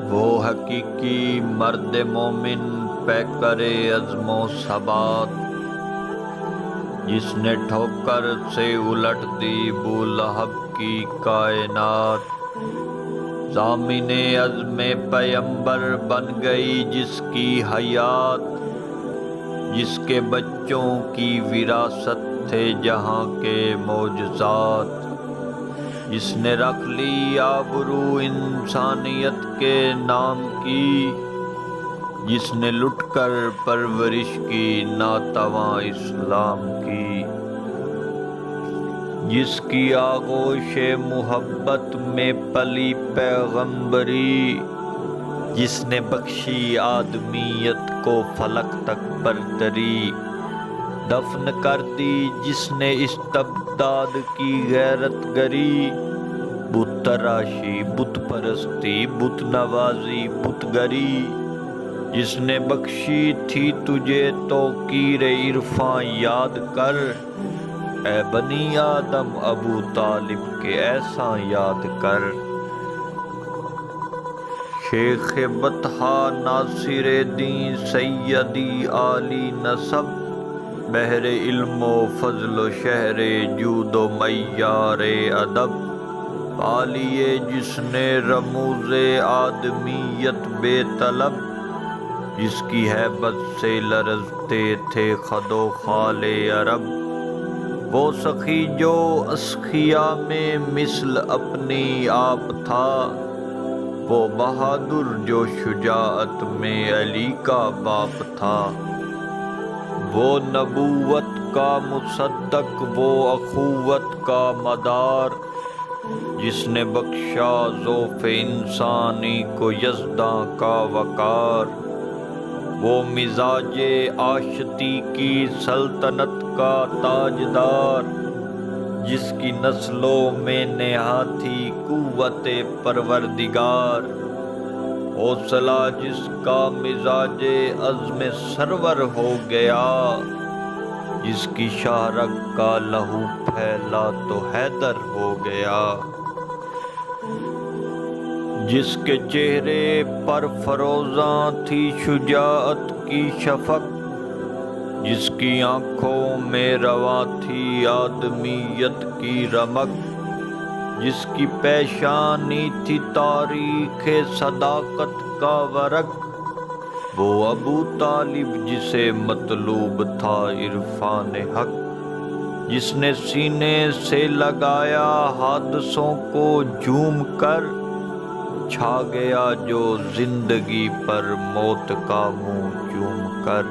وہ حقیقی مرد مومن پہ کرے عزم و ثبات، جس نے ٹھوکر سے الٹ دی ابو لہب کی کائنات۔ ضامن عزم پیمبر بن گئی جس کی حیات، جس کے بچوں کی وراثت تھے جہاں کے معجزات، جس نے رکھ لی آبرو انسانیت کے نام کی، جس نے لٹ کر پرورش کی ناتواں اسلام کی، جس کی آغوش محبت میں پلی پیغمبری، جس نے بخشی آدمیت کو فلک تک برتری، دفن کر دی جس نے استبداد کی غیرت گری، بت تراشی، بت پرستی، بت نوازی، بت گری، جس نے بخشی تھی تجھے توقیر عرفاں یاد کر، اے بنی آدم ابو طالب کے احساں یاد کر۔ شیخ بطحہ ناصر دین سیدی عالی نسب، بحر علم و فضل و شہر جود و معیار ادب، پالیے جس نے رموز آدمیت بے طلب، جس کی ہیبت سے لرزتے تھے خد و خال عرب، وہ سخی جو اسخیا میں مثل اپنی آپ تھا، وہ بہادر جو شجاعت میں علی کا باپ تھا، وہ نبوت کا مصدق، وہ اخوت کا مدار، جس نے بخشا ذوف انسانی کو یزداں کا وقار، وہ مزاج آشتی کی سلطنت کا تاجدار، جس کی نسلوں میں نہا تھی قوت پروردگار، حوصلہ جس کا مزاج عزم سرور ہو گیا، جس کی شاہرگ کا لہو پھیلا تو حیدر ہو گیا، جس کے چہرے پر فروزاں تھی شجاعت کی شفق، جس کی آنکھوں میں رواں تھی آدمیت کی رمق، جس کی پیشانی تھی تاریخ صداقت کا ورق، وہ ابو طالب جسے مطلوب تھا عرفان حق، جس نے سینے سے لگایا حادثوں کو جھوم کر، چھا گیا جو زندگی پر موت کا منہ چوم کر۔